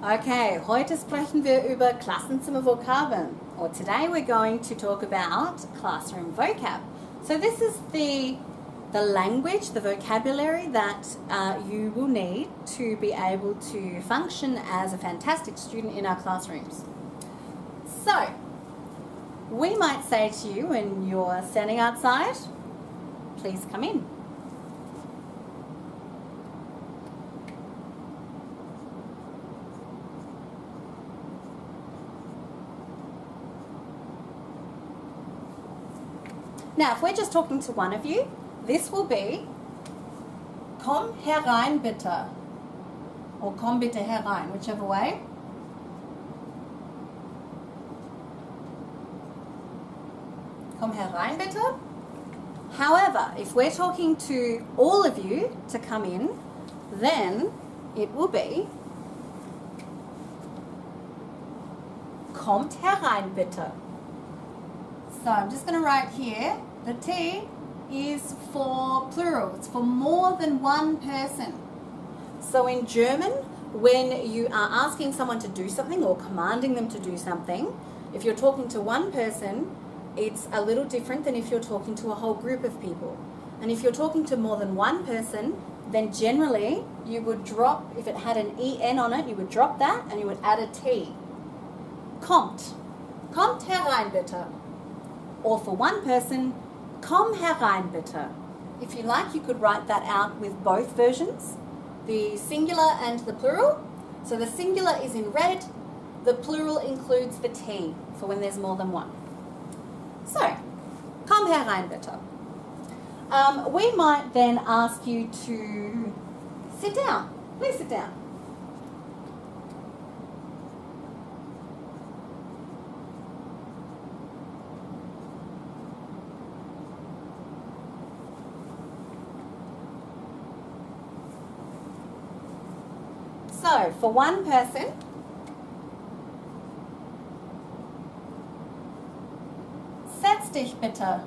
Okay, heute sprechen wir über Klassenzimmer-Vokabeln. Or today we're going to talk about classroom vocab. So this is the language, the vocabulary that you will need to be able to function as a fantastic student in our classrooms. So, we might say to you when you're standing outside, please come in. Now, if we're just talking to one of you, this will be komm herein bitte, or komm bitte herein, whichever way. Komm herein bitte. However, if we're talking to all of you to come in, then it will be kommt herein bitte. So I'm just going to write here, the T is for plural, it's for more than one person. So in German, when you are asking someone to do something or commanding them to do something, if you're talking to one person, it's a little different than if you're talking to a whole group of people. And if you're talking to more than one person, then generally you would drop, if it had an EN on it, you would drop that and you would add a T. Kommt. Kommt herein bitte. Or for one person, komm herein bitte. If you like, you could write that out with both versions, the singular and the plural. So the singular is in red, the plural includes the T for when there's more than one. So, komm herein bitte. We might then ask you to sit down. Please sit down. So, for one person, setz dich bitte.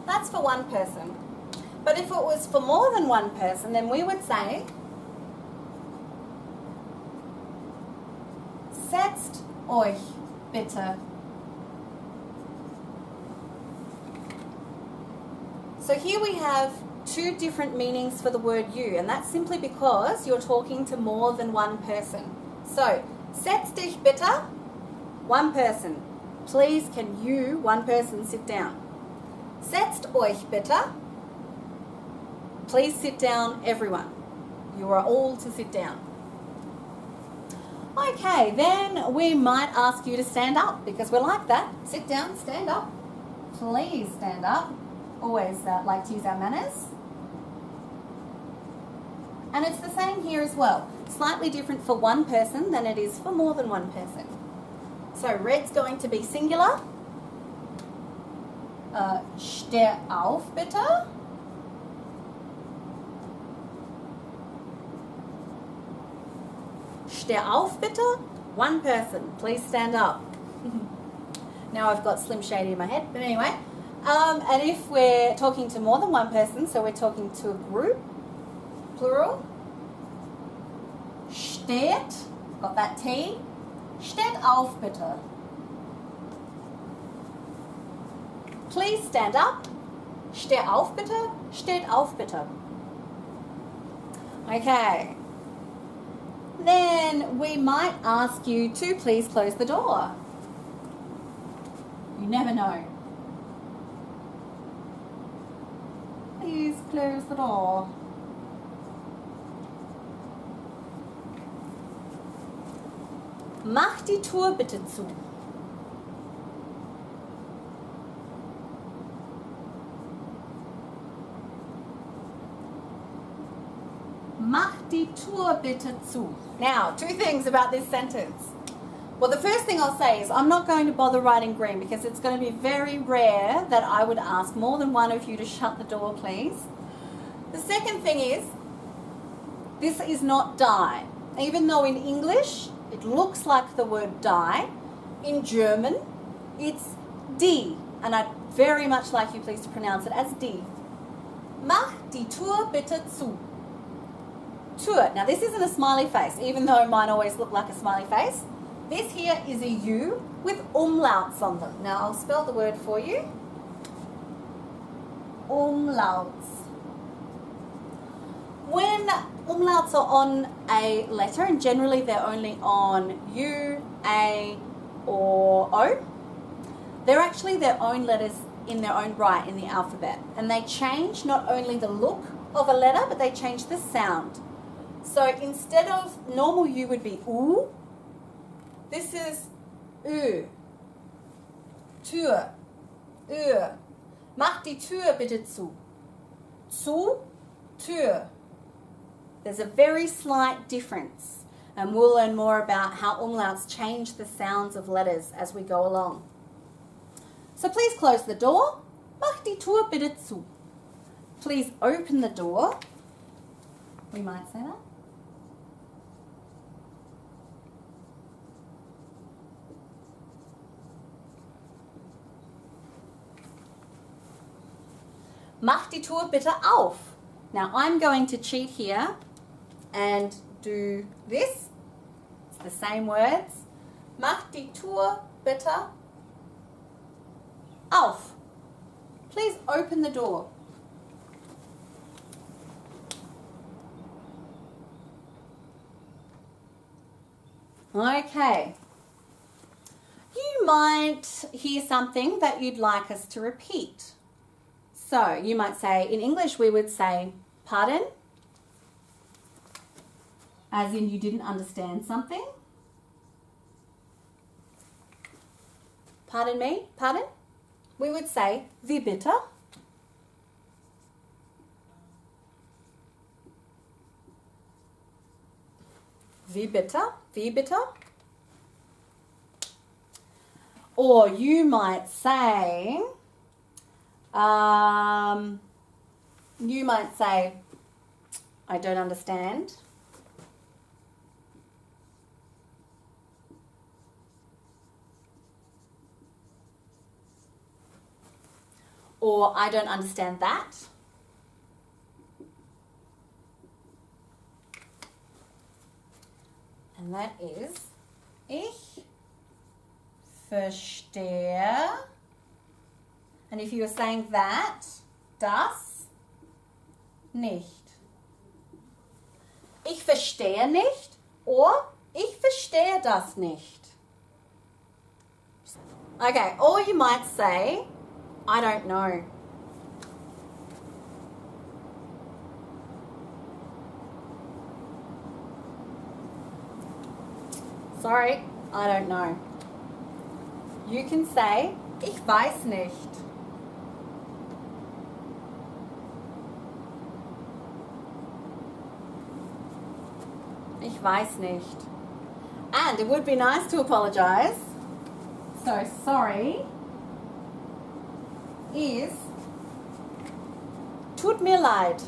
That's for one person. But if it was for more than one person, then we would say setzt euch bitte. So here we have two different meanings for the word you, and that's simply because you're talking to more than one person. So, setz dich bitte, one person. Please can you, one person, sit down. Setzt euch bitte, please sit down, everyone. You are all to sit down. Okay, then we might ask you to stand up because we're like that. Sit down, stand up. Please stand up. Always like to use our manners. And it's the same here as well. Slightly different for one person than it is for more than one person. So red's going to be singular. Steh auf bitte. Steh auf bitte. One person. Please stand up. Now I've got Slim Shady in my head, but anyway. And if we're talking to more than one person, so we're talking to a group, plural, steht, got that T, steht auf bitte. Please stand up, steh auf bitte, steht auf bitte. Okay. Then we might ask you to please close the door. You never know. Please close the door. Mach die Tür bitte zu. Mach die Tür bitte zu. Now, two things about this sentence. Well, the first thing I'll say is I'm not going to bother writing green because it's going to be very rare that I would ask more than one of you to shut the door, please. The second thing is, this is not die. Even though in English it looks like the word die, in German it's die. And I'd very much like you please to pronounce it as die. Mach die Tür bitte zu. Tür. Now this isn't a smiley face, even though mine always look like a smiley face. This here is a U with umlauts on them. Now I'll spell the word for you. Umlauts. When umlauts are on a letter, and generally they're only on U, A, or O, they're actually their own letters in their own right in the alphabet. And they change not only the look of a letter, but they change the sound. So instead of normal U would be U, this is Ö. Tür. Ö. Mach die Tür bitte zu. Zu, Tür. There's a very slight difference, and we'll learn more about how umlauts change the sounds of letters as we go along. So please close the door. Mach die Tür bitte zu. Please open the door. We might say that. Mach die Tür bitte auf. Now I'm going to cheat here and do this. It's the same words. Mach die Tür bitte auf. Please open the door. Okay. You might hear something that you'd like us to repeat. So you might say, in English we would say, pardon, as in you didn't understand something. Pardon me, pardon. We would say, wie bitte. Wie bitte, wie bitte. Or you might say, I don't understand. Or I don't understand that. And that is, ich verstehe. And if you were saying that, das nicht. Ich verstehe nicht or ich verstehe das nicht. Okay, or you might say, I don't know. Sorry, I don't know. You can say, ich weiß nicht. Ich weiß nicht. And it would be nice to apologize. So sorry is tut mir leid.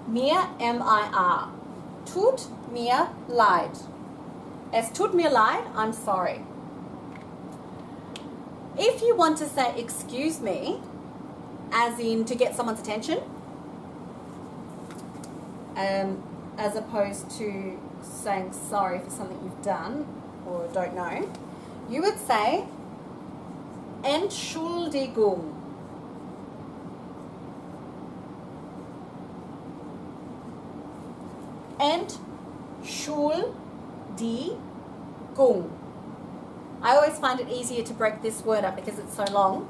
Mir, M-I-R. Tut mir leid. Es tut mir leid, I'm sorry. If you want to say excuse me, as in to get someone's attention, as opposed to saying sorry for something you've done or don't know, you would say Entschuldigung. Entschuldigung. I always find it easier to break this word up because it's so long.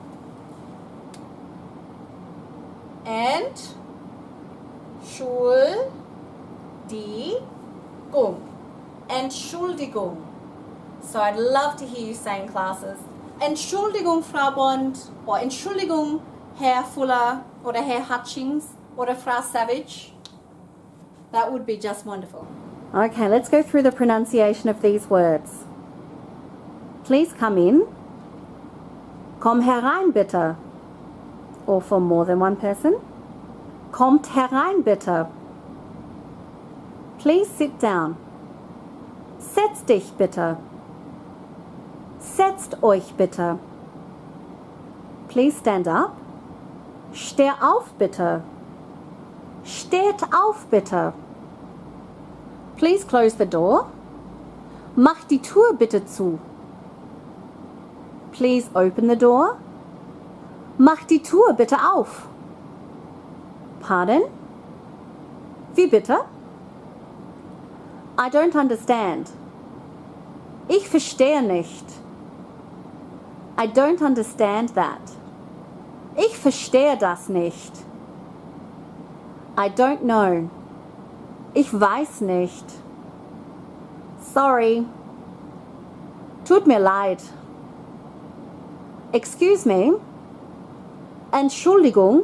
Entschuldigung. Entschuldigung. So I'd love to hear you say in classes, Entschuldigung, Frau Bond, or Entschuldigung, Herr Fuller, or Herr Hutchings, or Frau Savage. That would be just wonderful. Okay, let's go through the pronunciation of these words. Please come in. Komm herein, bitte. Or for more than one person. Kommt herein, bitte. Please sit down. Setz dich, bitte. Setzt euch, bitte. please stand up. Steh auf, bitte. Steht auf, bitte. Please close the door. Mach die Tür bitte zu. Please open the door. Mach die Tür bitte auf. Pardon? Wie bitte? I don't understand. Ich verstehe nicht. I don't understand that. Ich verstehe das nicht. I don't know. Ich weiß nicht. Sorry. Tut mir leid. Excuse me. Entschuldigung.